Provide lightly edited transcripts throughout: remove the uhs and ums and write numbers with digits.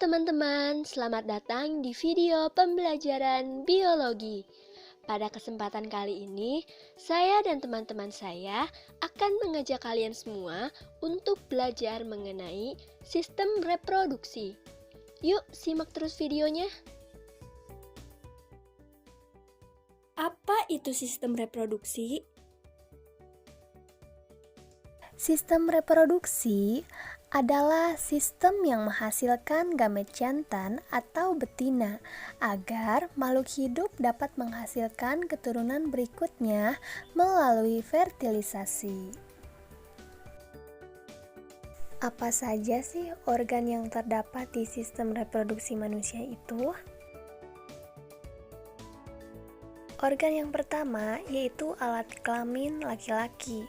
teman-teman, selamat datang di video pembelajaran biologi. Pada kesempatan kali ini, saya dan teman-teman saya akan mengajak kalian semua untuk belajar mengenai sistem reproduksi. Yuk, simak terus videonya. Apa itu sistem reproduksi? Sistem reproduksi adalah sistem yang menghasilkan gamet jantan atau betina agar makhluk hidup dapat menghasilkan keturunan berikutnya melalui fertilisasi. Apa saja sih organ yang terdapat di sistem reproduksi manusia itu? Organ yang pertama yaitu alat kelamin laki-laki.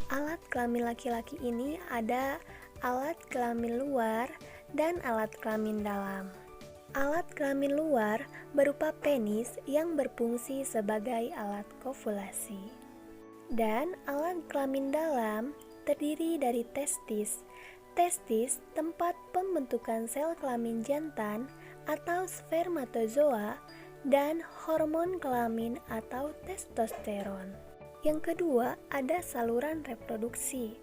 Alat kelamin laki-laki ini ada alat kelamin luar dan alat kelamin dalam. Alat kelamin luar berupa penis yang berfungsi sebagai alat kovulasi. Dan alat kelamin dalam terdiri dari testis. Testis tempat pembentukan sel kelamin jantan atau spermatozoa dan hormon kelamin atau testosteron. Yang kedua ada saluran reproduksi.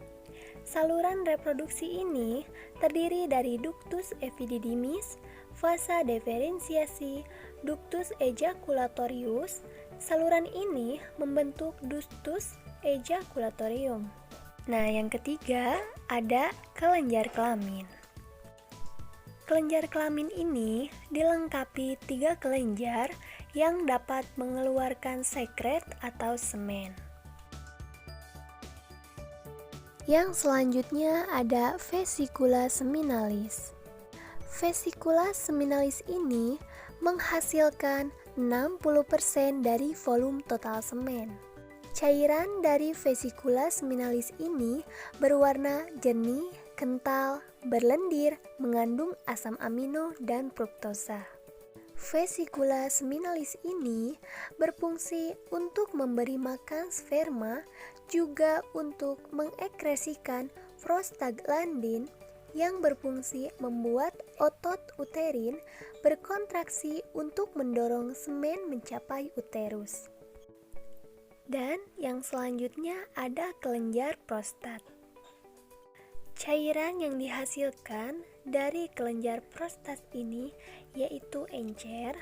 Saluran reproduksi ini terdiri dari ductus epididymis, vasa diferensiasi, ductus ejaculatorius. Saluran ini membentuk ductus ejaculatorium. Nah, yang ketiga ada kelenjar kelamin. Kelenjar kelamin ini dilengkapi 3 kelenjar yang dapat mengeluarkan sekret atau semen. Yang selanjutnya ada vesicula seminalis. Vesicula seminalis ini menghasilkan 60% dari volume total semen. Cairan dari vesicula seminalis ini berwarna jernih, kental, berlendir, mengandung asam amino dan fruktosa. Vesicula seminalis ini berfungsi untuk memberi makan sperma, juga untuk mengekresikan prostaglandin yang berfungsi membuat otot uterin berkontraksi untuk mendorong semen mencapai uterus. Dan yang selanjutnya ada kelenjar prostat. Cairan yang dihasilkan dari kelenjar prostat ini yaitu encer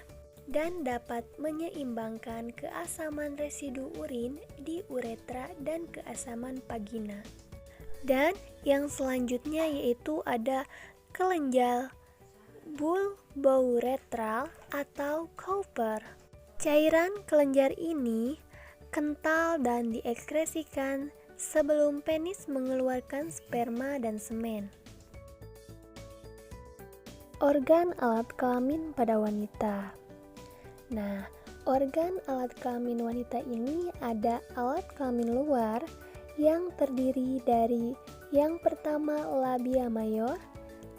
dan dapat menyeimbangkan keasaman residu urin di uretra dan keasaman vagina. Dan yang selanjutnya yaitu ada kelenjar bulbouretral atau Cowper. Cairan kelenjar ini kental dan diekskresikan sebelum penis mengeluarkan sperma dan semen. Organ alat kelamin pada wanita. Nah, organ alat kelamin wanita ini ada alat kelamin luar yang terdiri dari yang pertama labia mayor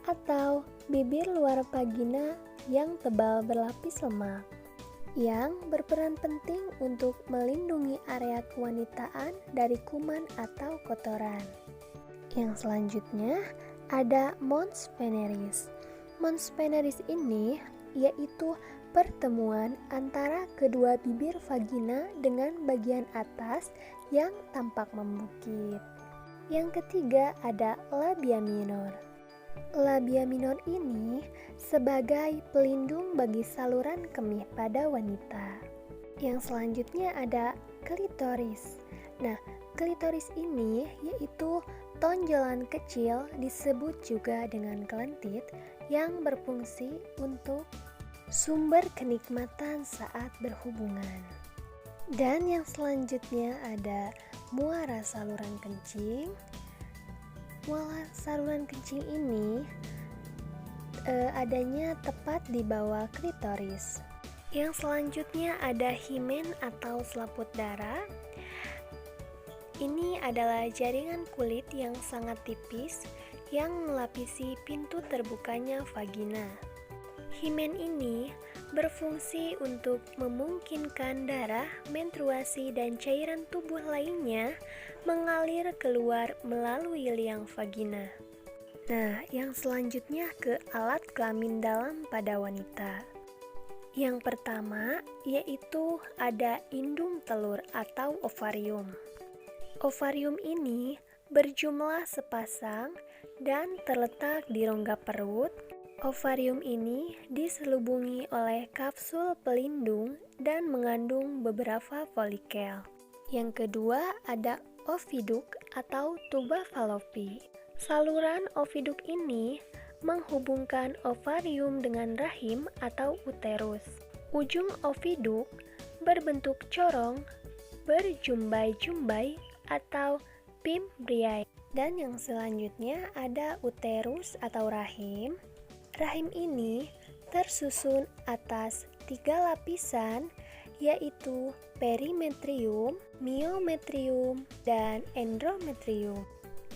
atau bibir luar vagina yang tebal berlapis lemak, yang berperan penting untuk melindungi area kewanitaan dari kuman atau kotoran. Yang selanjutnya ada mons veneris. Mons veneris ini yaitu pertemuan antara kedua bibir vagina dengan bagian atas yang tampak membukit. Yang ketiga ada labia minor. Labia minor ini sebagai pelindung bagi saluran kemih pada wanita. Yang selanjutnya ada klitoris. Nah, klitoris ini yaitu tonjolan kecil disebut juga dengan kelentit yang berfungsi untuk sumber kenikmatan saat berhubungan. Dan yang selanjutnya ada muara saluran kencing. Muara saluran kencing ini adanya tepat di bawah klitoris. Yang selanjutnya ada himen atau selaput darah. Ini adalah jaringan kulit yang sangat tipis yang melapisi pintu terbukanya vagina. Himen ini berfungsi untuk memungkinkan darah, menstruasi, dan cairan tubuh lainnya mengalir keluar melalui liang vagina. Nah, yang selanjutnya ke alat kelamin dalam pada wanita. Yang pertama yaitu ada indung telur atau ovarium. Ovarium ini berjumlah sepasang dan terletak di rongga perut. Ovarium ini diselubungi oleh kapsul pelindung dan mengandung beberapa folikel. Yang kedua ada oviduk atau tuba falopi. Saluran oviduk ini menghubungkan ovarium dengan rahim atau uterus. Ujung oviduk berbentuk corong, berjumbai-jumbai atau pimbriae. Dan yang selanjutnya ada uterus atau rahim. Rahim ini tersusun atas 3 lapisan, yaitu perimetrium, miometrium, dan endometrium.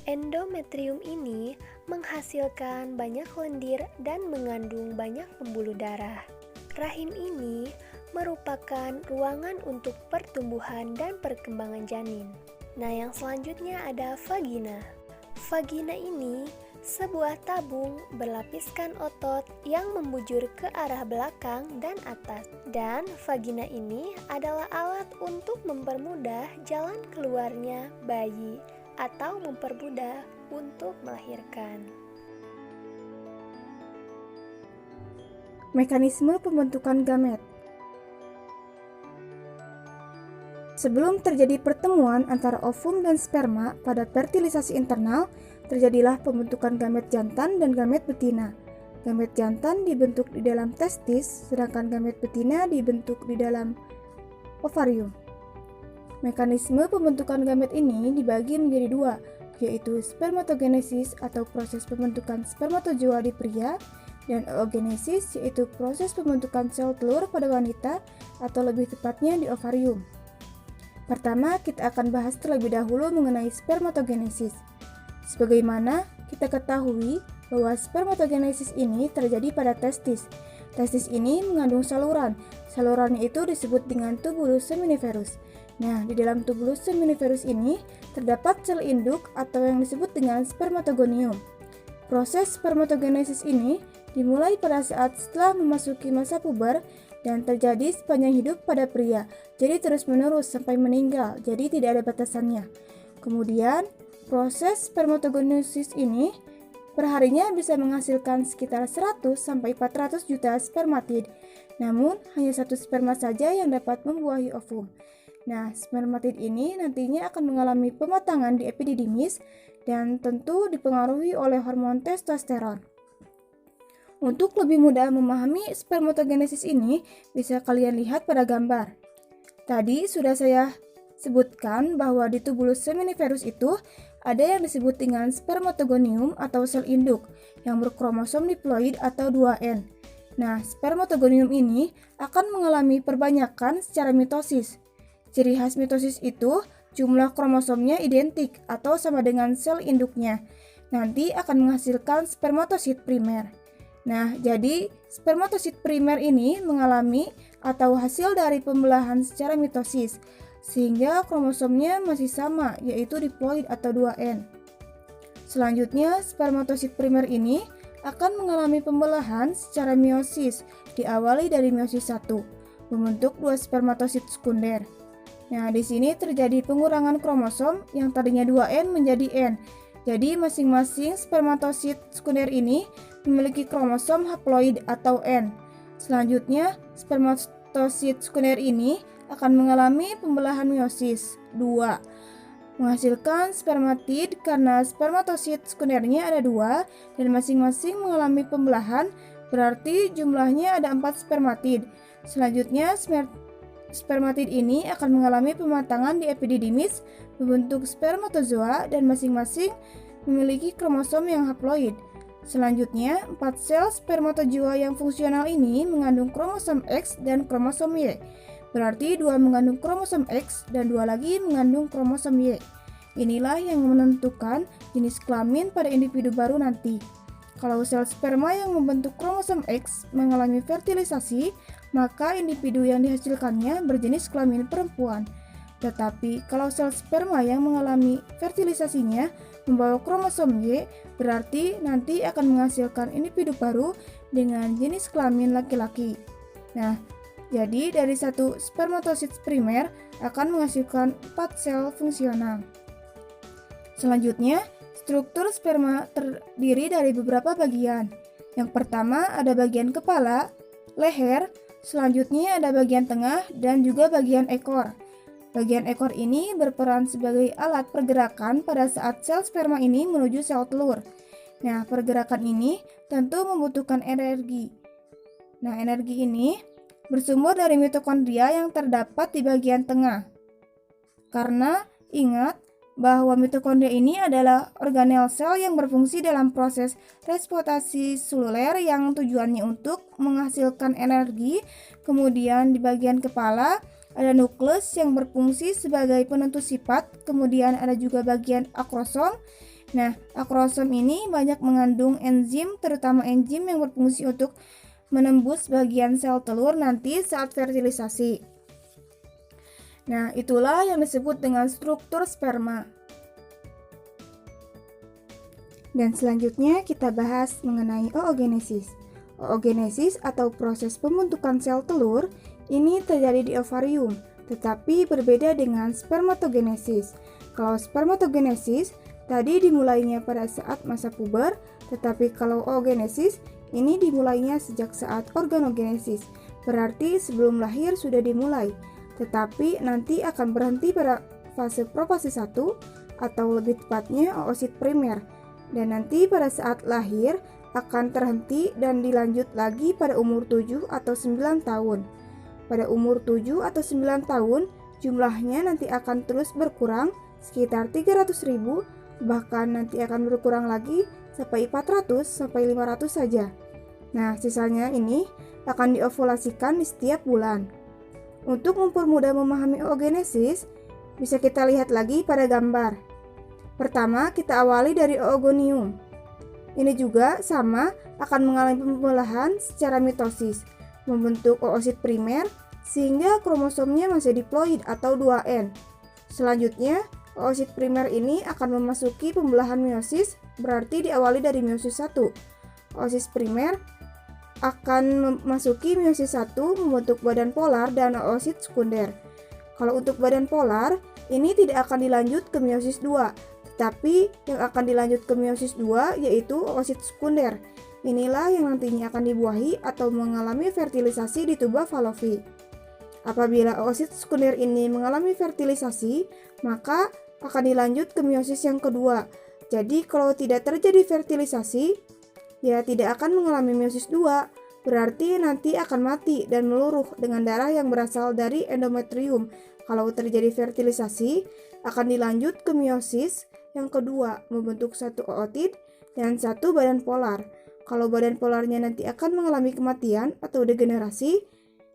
Endometrium ini menghasilkan banyak lendir dan mengandung banyak pembuluh darah. Rahim ini merupakan ruangan untuk pertumbuhan dan perkembangan janin. Nah, yang selanjutnya ada vagina. Vagina ini sebuah tabung berlapiskan otot yang membujur ke arah belakang dan atas. Dan vagina ini adalah alat untuk mempermudah jalan keluarnya bayi atau mempermudah untuk melahirkan. Mekanisme pembentukan gamet. Sebelum terjadi pertemuan antara ovum dan sperma pada fertilisasi internal, terjadilah pembentukan gamet jantan dan gamet betina. Gamet jantan dibentuk di dalam testis, sedangkan gamet betina dibentuk di dalam ovarium. Mekanisme pembentukan gamet ini dibagi menjadi dua, yaitu spermatogenesis atau proses pembentukan spermatozoa di pria, dan oogenesis yaitu proses pembentukan sel telur pada wanita atau lebih tepatnya di ovarium. Pertama, kita akan bahas terlebih dahulu mengenai spermatogenesis. Sebagaimana kita ketahui bahwa spermatogenesis ini terjadi pada testis. Testis ini mengandung saluran. Salurannya itu disebut dengan tubulus seminiferus. Nah, di dalam tubulus seminiferus ini terdapat sel induk atau yang disebut dengan spermatogonium. Proses spermatogenesis ini dimulai pada saat setelah memasuki masa puber dan terjadi sepanjang hidup pada pria. Jadi terus-menerus sampai meninggal. Jadi tidak ada batasannya. Kemudian, proses spermatogenesis ini perharinya bisa menghasilkan sekitar 100 sampai 400 juta spermatid. Namun, hanya satu sperma saja yang dapat membuahi ovum. Nah, spermatid ini nantinya akan mengalami pematangan di epididymis dan tentu dipengaruhi oleh hormon testosteron. Untuk lebih mudah memahami spermatogenesis ini, bisa kalian lihat pada gambar. Tadi sudah saya sebutkan bahwa di tubulus seminiferus itu ada yang disebut dengan spermatogonium atau sel induk yang berkromosom diploid atau 2N. Nah, spermatogonium ini akan mengalami perbanyakan secara mitosis. Ciri khas mitosis itu jumlah kromosomnya identik atau sama dengan sel induknya. Nanti akan menghasilkan spermatosit primer. Nah, jadi spermatosit primer ini mengalami atau hasil dari pembelahan secara mitosis, sehingga kromosomnya masih sama, yaitu diploid atau 2N. Selanjutnya, spermatosit primer ini akan mengalami pembelahan secara meiosis, diawali dari meiosis 1, membentuk 2 spermatosit sekunder. Nah, di sini terjadi pengurangan kromosom yang tadinya 2N menjadi N. Jadi, masing-masing spermatosit sekunder ini memiliki kromosom haploid atau N. Selanjutnya, spermatosit sekunder ini akan mengalami pembelahan meiosis 2, menghasilkan spermatid karena spermatosit sekundernya ada 2 dan masing-masing mengalami pembelahan, berarti jumlahnya ada 4 spermatid. Selanjutnya, spermatid ini akan mengalami pematangan di epididymis membentuk spermatozoa dan masing-masing memiliki kromosom yang haploid. Selanjutnya, 4 sel spermatozoa yang fungsional ini mengandung kromosom X dan kromosom Y. Berarti 2 mengandung kromosom X dan 2 lagi mengandung kromosom Y. Inilah yang menentukan jenis kelamin pada individu baru nanti. Kalau sel sperma yang membentuk kromosom X mengalami fertilisasi, maka individu yang dihasilkannya berjenis kelamin perempuan. Tetapi kalau sel sperma yang mengalami fertilisasinya membawa kromosom Y, berarti nanti akan menghasilkan individu baru dengan jenis kelamin laki-laki. Nah, jadi dari satu spermatosit primer akan menghasilkan 4 sel fungsional. Selanjutnya, struktur sperma terdiri dari beberapa bagian. Yang pertama ada bagian kepala, leher, selanjutnya ada bagian tengah dan juga bagian ekor. Bagian ekor ini berperan sebagai alat pergerakan pada saat sel sperma ini menuju sel telur. Nah, pergerakan ini tentu membutuhkan energi. Nah, energi ini bersumber dari mitokondria yang terdapat di bagian tengah. Karena ingat bahwa mitokondria ini adalah organel sel yang berfungsi dalam proses transportasi seluler yang tujuannya untuk menghasilkan energi. Kemudian di bagian kepala ada nukleus yang berfungsi sebagai penentu sifat, kemudian ada juga bagian akrosom. Nah, akrosom ini banyak mengandung enzim, terutama enzim yang berfungsi untuk menembus bagian sel telur nanti saat fertilisasi. Nah, itulah yang disebut dengan struktur sperma. Dan selanjutnya kita bahas mengenai oogenesis. Oogenesis atau proses pembentukan sel telur ini terjadi di ovarium, tetapi berbeda dengan spermatogenesis. Kalau spermatogenesis tadi dimulainya pada saat masa puber, tetapi kalau oogenesis ini dimulainya sejak saat organogenesis, berarti sebelum lahir sudah dimulai, tetapi nanti akan berhenti pada fase profase 1 atau lebih tepatnya oosit primer, dan nanti pada saat lahir akan terhenti dan dilanjut lagi pada umur 7 atau 9 tahun. Pada umur 7 atau 9 tahun, jumlahnya nanti akan terus berkurang sekitar 300.000, bahkan nanti akan berkurang lagi sampai 400 sampai 500 saja. Nah, sisanya ini akan diovulasikan di setiap bulan. Untuk mempermudah memahami oogenesis, bisa kita lihat lagi pada gambar. Pertama, kita awali dari oogonium. Ini juga sama akan mengalami pembelahan secara mitosis, membentuk oosit primer sehingga kromosomnya masih diploid atau 2N. Selanjutnya, oosit primer ini akan memasuki pembelahan meiosis, berarti diawali dari meiosis 1. Oosit primer akan memasuki meiosis 1 membentuk badan polar dan oosit sekunder. Kalau untuk badan polar, ini tidak akan dilanjut ke meiosis 2, tetapi yang akan dilanjut ke meiosis 2 yaitu oosit sekunder. Inilah yang nantinya akan dibuahi atau mengalami fertilisasi di tuba Fallopi. Apabila oosit sekunder ini mengalami fertilisasi, maka akan dilanjut ke meiosis yang kedua. Jadi kalau tidak terjadi fertilisasi, ya tidak akan mengalami meiosis 2, berarti nanti akan mati dan meluruh dengan darah yang berasal dari endometrium. Kalau terjadi fertilisasi, akan dilanjut ke meiosis yang kedua, membentuk satu ootit dan satu badan polar. Kalau badan polarnya nanti akan mengalami kematian atau degenerasi,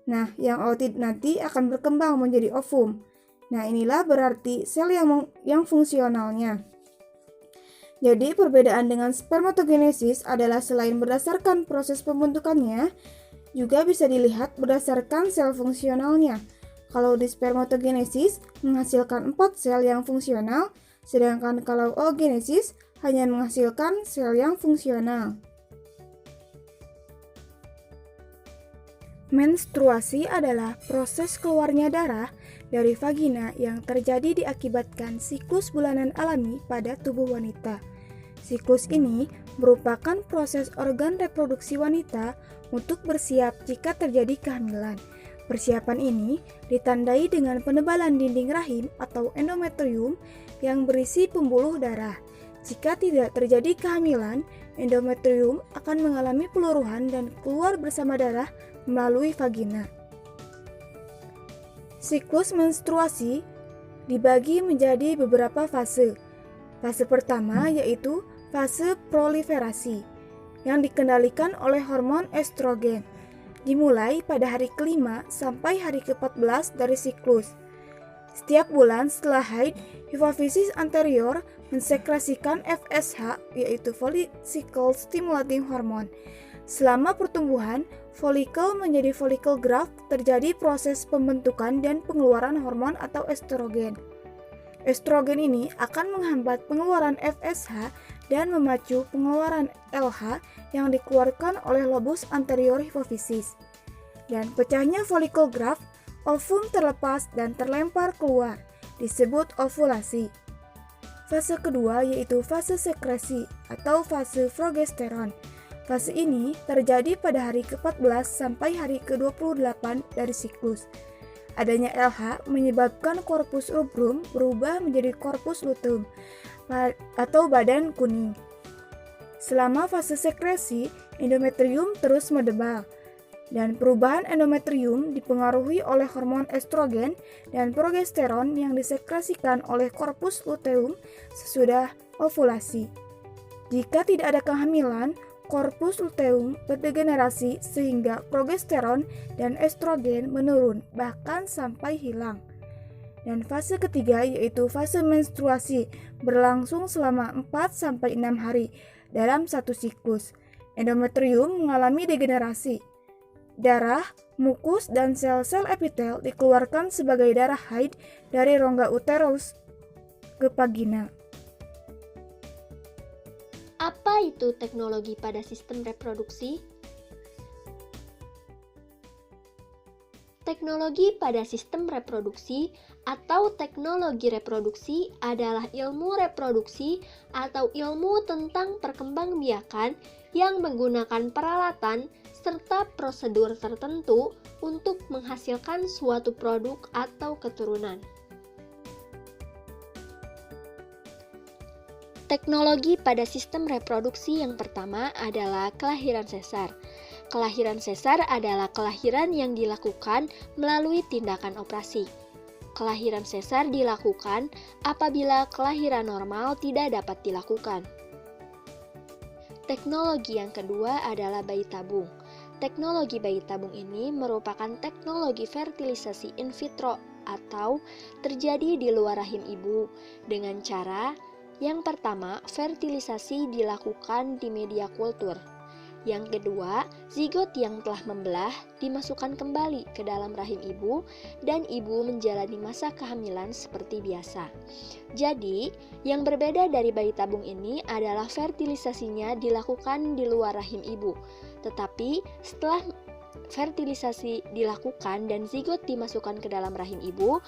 nah yang ootit nanti akan berkembang menjadi ovum. Nah inilah berarti sel yang fungsionalnya. Jadi perbedaan dengan spermatogenesis adalah selain berdasarkan proses pembentukannya, juga bisa dilihat berdasarkan sel fungsionalnya. Kalau di spermatogenesis menghasilkan 4 sel yang fungsional, sedangkan kalau oogenesis hanya menghasilkan sel yang fungsional. Menstruasi adalah proses keluarnya darah dari vagina yang terjadi diakibatkan siklus bulanan alami pada tubuh wanita. Siklus ini merupakan proses organ reproduksi wanita untuk bersiap jika terjadi kehamilan. Persiapan ini ditandai dengan penebalan dinding rahim atau endometrium yang berisi pembuluh darah. Jika tidak terjadi kehamilan, endometrium akan mengalami peluruhan dan keluar bersama darah melalui vagina. Siklus menstruasi dibagi menjadi beberapa fase. Fase pertama yaitu fase proliferasi yang dikendalikan oleh hormon estrogen. Dimulai pada hari kelima sampai hari ke-14 dari siklus. Setiap bulan setelah haid, hipofisis anterior mensekresikan FSH yaitu follicle stimulating hormone. Selama pertumbuhan, folikel menjadi folikel graft, terjadi proses pembentukan dan pengeluaran hormon atau estrogen. Estrogen ini akan menghambat pengeluaran FSH dan memacu pengeluaran LH yang dikeluarkan oleh lobus anterior hipofisis. Dan pecahnya folikel graft, ovum terlepas dan terlempar keluar, disebut ovulasi. Fase kedua yaitu fase sekresi atau fase progesteron. Fase ini terjadi pada hari ke-14 sampai hari ke-28 dari siklus. Adanya LH menyebabkan korpus rubrum berubah menjadi korpus luteum atau badan kuning. Selama fase sekresi, endometrium terus mendebal. Dan perubahan endometrium dipengaruhi oleh hormon estrogen dan progesteron yang disekresikan oleh korpus luteum sesudah ovulasi. Jika tidak ada kehamilan, korpus luteum berdegenerasi sehingga progesteron dan estrogen menurun bahkan sampai hilang. Dan fase ketiga yaitu fase menstruasi berlangsung selama 4-6 hari dalam satu siklus. Endometrium mengalami degenerasi. Darah, mukus, dan sel-sel epitel dikeluarkan sebagai darah haid dari rongga uterus ke vagina. Apa itu teknologi pada sistem reproduksi? Teknologi pada sistem reproduksi atau teknologi reproduksi adalah ilmu reproduksi atau ilmu tentang perkembangbiakan yang menggunakan peralatan serta prosedur tertentu untuk menghasilkan suatu produk atau keturunan. Teknologi pada sistem reproduksi yang pertama adalah kelahiran sesar. Kelahiran sesar adalah kelahiran yang dilakukan melalui tindakan operasi. Kelahiran sesar dilakukan apabila kelahiran normal tidak dapat dilakukan. Teknologi yang kedua adalah bayi tabung. Teknologi bayi tabung ini merupakan teknologi fertilisasi in vitro atau terjadi di luar rahim ibu dengan cara yang pertama, fertilisasi dilakukan di media kultur. Yang kedua, zigot yang telah membelah dimasukkan kembali ke dalam rahim ibu dan ibu menjalani masa kehamilan seperti biasa. Jadi, yang berbeda dari bayi tabung ini adalah fertilisasinya dilakukan di luar rahim ibu. Tetapi, setelah fertilisasi dilakukan dan zigot dimasukkan ke dalam rahim ibu,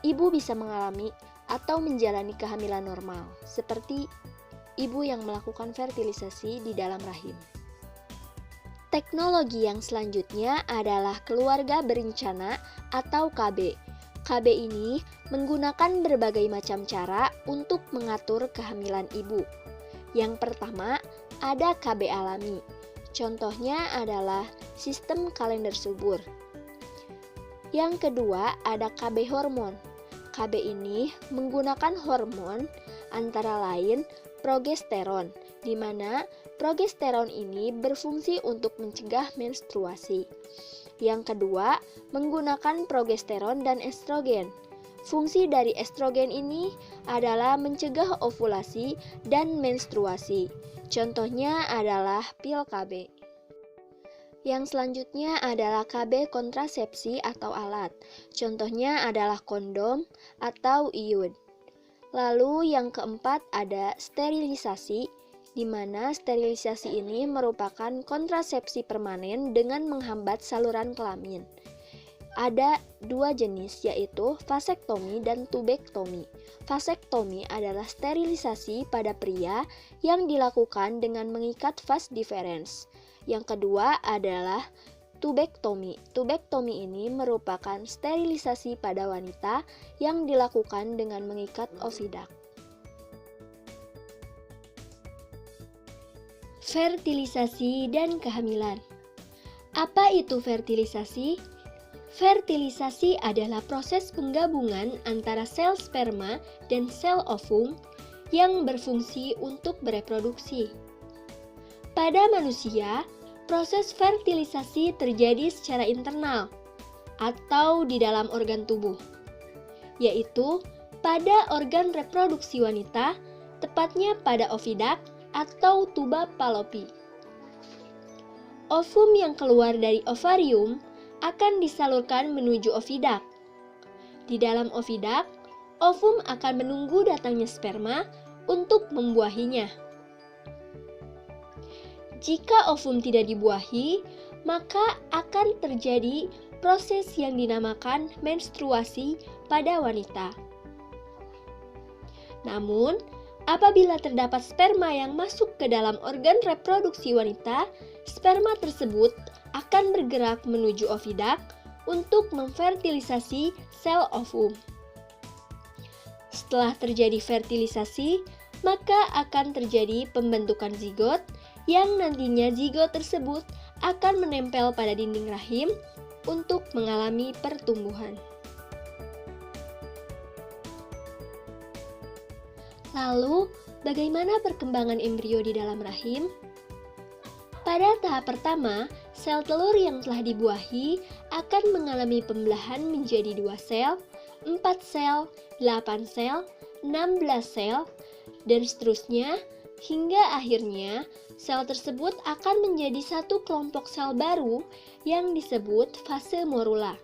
ibu bisa mengalami atau menjalani kehamilan normal, seperti ibu yang melakukan fertilisasi di dalam rahim. Teknologi yang selanjutnya adalah keluarga berencana atau KB. KB ini menggunakan berbagai macam cara untuk mengatur kehamilan ibu. Yang pertama, ada KB alami. Contohnya adalah sistem kalender subur. Yang kedua, ada KB hormon. KB ini menggunakan hormon antara lain progesteron, di mana progesteron ini berfungsi untuk mencegah menstruasi. Yang kedua, menggunakan progesteron dan estrogen. Fungsi dari estrogen ini adalah mencegah ovulasi dan menstruasi. Contohnya adalah pil KB. Yang selanjutnya adalah KB kontrasepsi atau alat. Contohnya adalah kondom atau iud. Lalu yang keempat ada sterilisasi, di mana sterilisasi ini merupakan kontrasepsi permanen dengan menghambat saluran kelamin. Ada dua jenis, yaitu vasektomi dan tubektomi. Vasektomi adalah sterilisasi pada pria yang dilakukan dengan mengikat vas deferens. Yang kedua adalah tubektomi. Tubektomi ini merupakan sterilisasi pada wanita yang dilakukan dengan mengikat oviduct. Fertilisasi dan kehamilan. Apa itu fertilisasi? Fertilisasi adalah proses penggabungan antara sel sperma dan sel ovum yang berfungsi untuk bereproduksi. Pada manusia, proses fertilisasi terjadi secara internal atau di dalam organ tubuh, yaitu pada organ reproduksi wanita, tepatnya pada oviduct atau tuba Fallopi. ovum yang keluar dari ovarium akan disalurkan menuju ovidak. Di dalam ovidak, ovum akan menunggu datangnya sperma untuk membuahinya. Jika ovum tidak dibuahi, maka akan terjadi proses yang dinamakan menstruasi pada wanita. Namun, apabila terdapat sperma yang masuk ke dalam organ reproduksi wanita, sperma tersebut akan bergerak menuju ovidak untuk memfertilisasi sel ovum. Setelah terjadi fertilisasi, maka akan terjadi pembentukan zigot yang nantinya zigot tersebut akan menempel pada dinding rahim untuk mengalami pertumbuhan. Lalu, bagaimana perkembangan embrio di dalam rahim? Pada tahap pertama, sel telur yang telah dibuahi akan mengalami pembelahan menjadi 2 sel, 4 sel, 8 sel, 16 sel, dan seterusnya, hingga akhirnya sel tersebut akan menjadi satu kelompok sel baru yang disebut fase morula.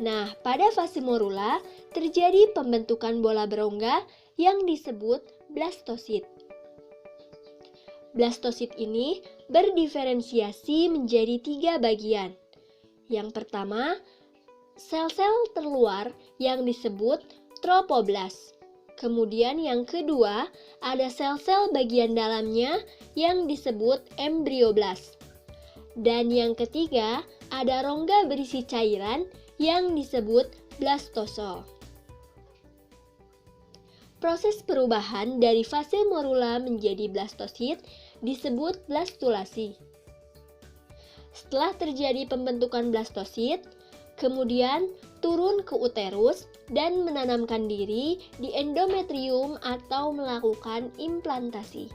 Nah, pada fase morula terjadi pembentukan bola berongga yang disebut blastosit. Blastosit ini berdiferensiasi menjadi 3 bagian. Yang pertama, sel-sel terluar yang disebut tropoblast. Kemudian yang kedua, ada sel-sel bagian dalamnya yang disebut embrioblast. Dan yang ketiga, ada rongga berisi cairan yang disebut blastosol. Proses perubahan dari fase morula menjadi blastosit disebut blastulasi. Setelah terjadi pembentukan blastosit, kemudian turun ke uterus dan menanamkan diri di endometrium atau melakukan implantasi.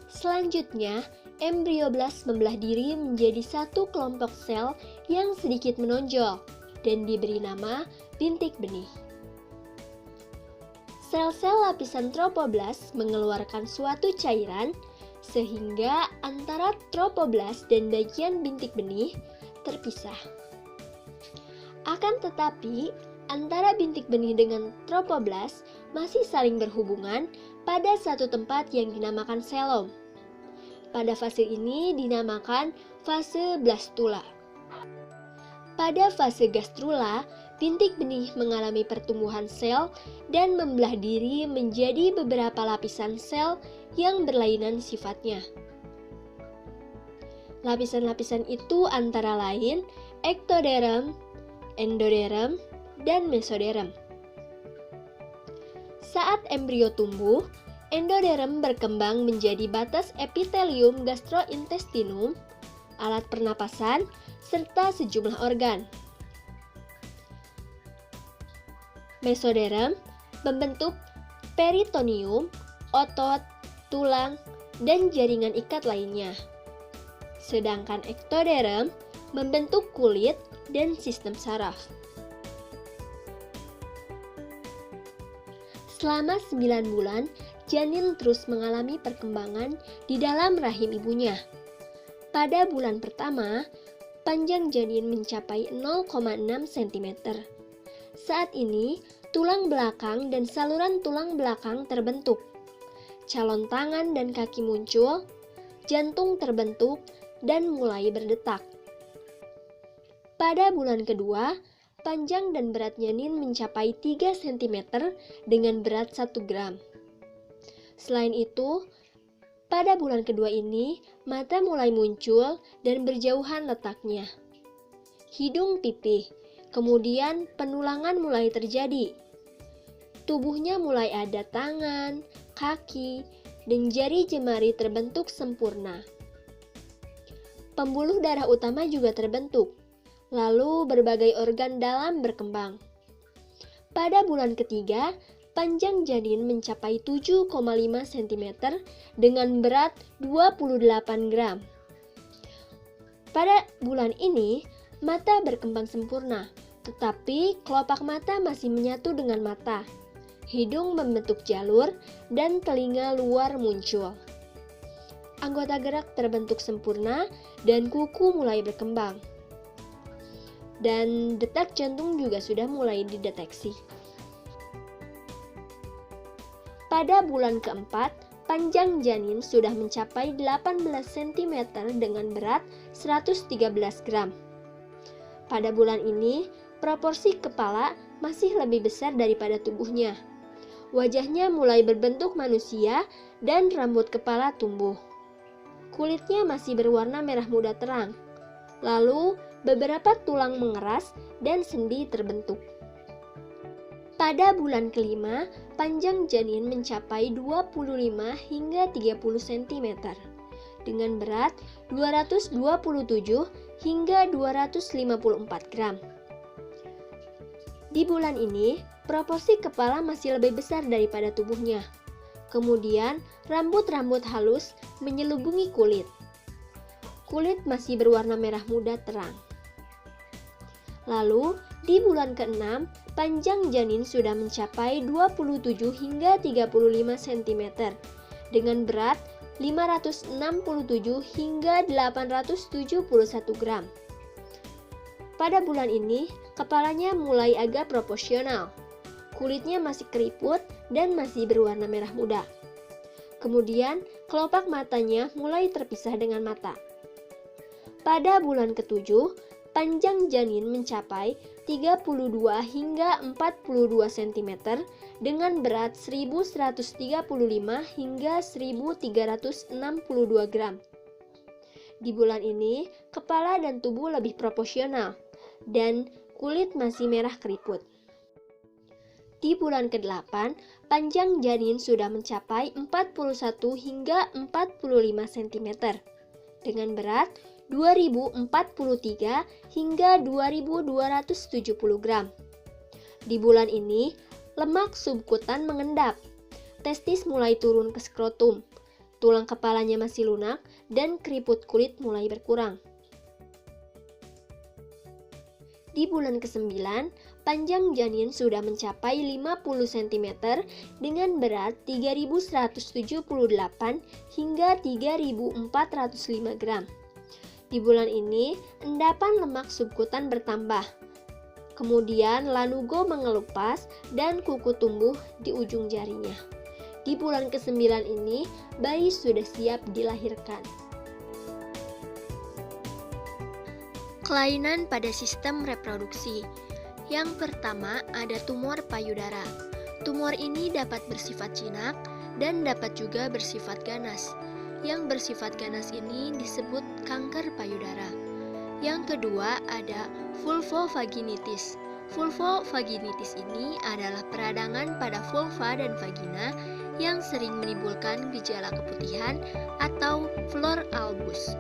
Selanjutnya, embrioblast membelah diri menjadi satu kelompok sel yang sedikit menonjol dan diberi nama bintik benih. Sel-sel lapisan tropoblast mengeluarkan suatu cairan sehingga antara tropoblast dan bagian bintik benih terpisah. Akan tetapi, antara bintik benih dengan tropoblast masih saling berhubungan pada satu tempat yang dinamakan selom. Pada fase ini dinamakan fase blastula. Pada fase gastrula, bintik benih mengalami pertumbuhan sel dan membelah diri menjadi beberapa lapisan sel yang berlainan sifatnya. Lapisan-lapisan itu antara lain ektoderm, endoderm, dan mesoderm. Saat embrio tumbuh, endoderm berkembang menjadi batas epitelium gastrointestinum, alat pernapasan, serta sejumlah organ. Mesoderm membentuk peritoneum, otot, tulang, dan jaringan ikat lainnya. Sedangkan ektoderm membentuk kulit dan sistem saraf. Selama 9 bulan, janin terus mengalami perkembangan di dalam rahim ibunya. Pada bulan pertama, panjang janin mencapai 0,6 cm. Saat ini, tulang belakang dan saluran tulang belakang terbentuk. Calon tangan dan kaki muncul, jantung terbentuk, dan mulai berdetak. Pada bulan kedua, panjang dan berat janin mencapai 3 cm dengan berat 1 gram. Selain itu, pada bulan kedua ini, mata mulai muncul dan berjauhan letaknya. Hidung pipih, kemudian penulangan mulai terjadi. Tubuhnya mulai ada tangan, kaki, dan jari jemari terbentuk sempurna. Pembuluh darah utama juga terbentuk, lalu berbagai organ dalam berkembang. Pada bulan ketiga, panjang janin mencapai 7,5 cm dengan berat 28 gram. Pada bulan ini, mata berkembang sempurna, tetapi kelopak mata masih menyatu dengan mata. Hidung membentuk jalur dan telinga luar muncul. anggota gerak terbentuk sempurna dan kuku mulai berkembang. Dan detak jantung juga sudah mulai dideteksi. Pada bulan keempat, panjang janin sudah mencapai 18 cm dengan berat 113 gram. Pada bulan ini, proporsi kepala masih lebih besar daripada tubuhnya. Wajahnya mulai berbentuk manusia dan rambut kepala tumbuh. Kulitnya masih berwarna merah muda terang. Lalu, beberapa tulang mengeras dan sendi terbentuk. Pada bulan kelima, panjang janin mencapai 25 hingga 30 cm dengan berat 227 hingga 254 gram. Di bulan ini, proporsi kepala masih lebih besar daripada tubuhnya. Kemudian, rambut-rambut halus menyelubungi kulit. Kulit masih berwarna merah muda terang. Lalu, di bulan ke-6, panjang janin sudah mencapai 27 hingga 35 cm dengan berat 567 hingga 871 gram. Pada bulan ini, kepalanya mulai agak proporsional. Kulitnya masih keriput dan masih berwarna merah muda. Kemudian, kelopak matanya mulai terpisah dengan mata. Pada bulan ke-7, panjang janin mencapai 32 hingga 42 cm dengan berat 1135 hingga 1362 gram. Di bulan ini, kepala dan tubuh lebih proporsional dan kulit masih merah keriput. Di bulan ke-8, panjang janin sudah mencapai 41 hingga 45 cm dengan berat 2043 hingga 2270 gram. Di bulan ini, lemak subkutan mengendap, testis mulai turun ke skrotum, tulang kepalanya masih lunak, dan keriput kulit mulai berkurang. Di bulan ke-9, panjang janin sudah mencapai 50 cm dengan berat 3178 hingga 3405 gram. Di bulan ini, endapan lemak subkutan bertambah. Kemudian lanugo mengelupas dan kuku tumbuh di ujung jarinya. Di bulan ke-9 ini, bayi sudah siap dilahirkan. Kelainan pada sistem reproduksi. Yang pertama ada tumor payudara. Tumor ini dapat bersifat jinak dan dapat juga bersifat ganas. Yang bersifat ganas ini disebut kanker payudara. Yang kedua ada vulvovaginitis. Vulvovaginitis ini adalah peradangan pada vulva dan vagina yang sering menimbulkan gejala keputihan atau flor albus.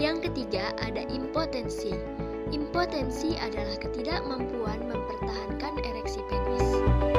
Yang ketiga ada impotensi. Impotensi adalah ketidakmampuan mempertahankan ereksi penis.